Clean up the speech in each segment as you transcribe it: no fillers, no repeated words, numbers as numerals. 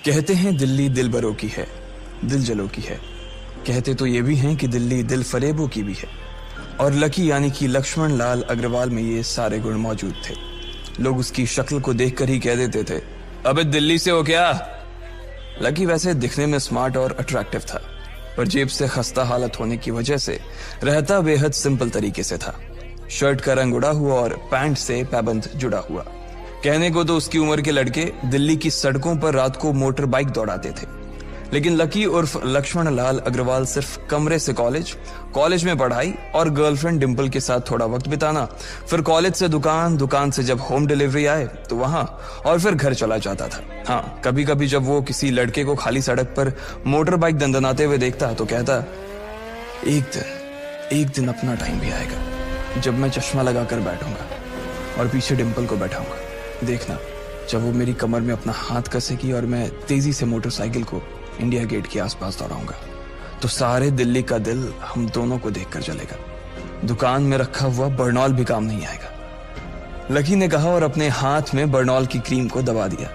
कहते हैं दिल्ली दिल बरों की है, दिल जलों की है। कहते तो ये भी हैं कि दिल्ली दिल फरेबों की भी है। और लकी यानी कि लक्ष्मण लाल अग्रवाल में ये सारे गुण मौजूद थे। लोग उसकी शक्ल को देखकर ही कह देते थे, अबे दिल्ली से हो क्या? लकी वैसे दिखने में स्मार्ट और अट्रैक्टिव था, पर जेब से खस्ता हालत होने की वजह से रहता बेहद सिंपल तरीके से था। शर्ट का रंग उड़ा हुआ और पैंट से पैबंद जुड़ा हुआ। कहने को तो उसकी उम्र के लड़के दिल्ली की सड़कों पर रात को मोटर बाइक दौड़ाते थे, लेकिन लकी उर्फ लक्ष्मण लाल अग्रवाल सिर्फ कमरे से कॉलेज में पढ़ाई और गर्लफ्रेंड डिंपल के साथ थोड़ा वक्त बिताना, फिर कॉलेज से दुकान, दुकान से जब होम डिलीवरी आए तो वहां, और फिर घर चला जाता था। हाँ, कभी कभी जब वो किसी लड़के को खाली सड़क पर मोटर बाइक दंदनाते हुए देखता तो कहता, एक दिन अपना टाइम भी आएगा जब मैं चश्मा लगाकर बैठूंगा और पीछे डिंपल को बैठाऊंगा। देखना, जब वो मेरी कमर में अपना हाथ कसेगी और मैं तेजी से मोटरसाइकिल को इंडिया गेट के आसपास दौड़ाऊंगा, तो सारे दिल्ली का दिल हम दोनों को देखकर जलेगा। दुकान में रखा हुआ बर्नॉल भी काम नहीं आएगा। लकी ने कहा और अपने हाथ में बर्नॉल की क्रीम को दबा दिया।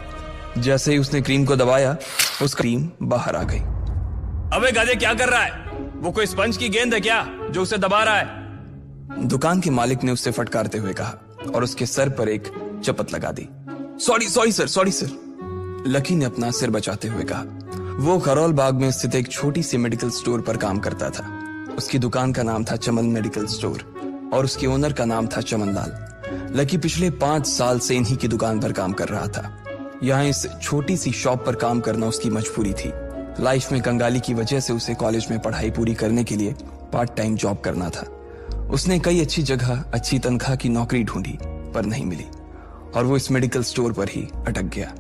जैसे ही उसने क्रीम को दबाया, उसका क्रीम बाहर आ गई। अबे गधे, क्या कर रहा है? वो कोई स्पंज की गेंद है क्या जो उसे दबा रहा है? दुकान के मालिक ने उससे फटकारते हुए कहा और उसके सर पर एक चपत लगा दी। Sorry sir. लकी ने अपना सिर बचाते हुए कहा। वो खरौल बाग में स्थित एक छोटी सी मेडिकल स्टोर पर काम करता था। उसकी दुकान का नाम था चमन मेडिकल स्टोर और उसके ओनर का नाम था चमन लाल। लकी पिछले 5 साल से इन्हीं की दुकान पर काम कर रहा था। यहाँ इस छोटी सी शॉप पर काम करना उसकी मजबूरी थी। लाइफ में कंगाली की वजह से उसे कॉलेज में पढ़ाई पूरी करने के लिए पार्ट टाइम जॉब करना था। उसने कई अच्छी जगह अच्छी तनख्वाह की नौकरी ढूंढी पर नहीं मिली और वो इस मेडिकल स्टोर पर ही अटक गया।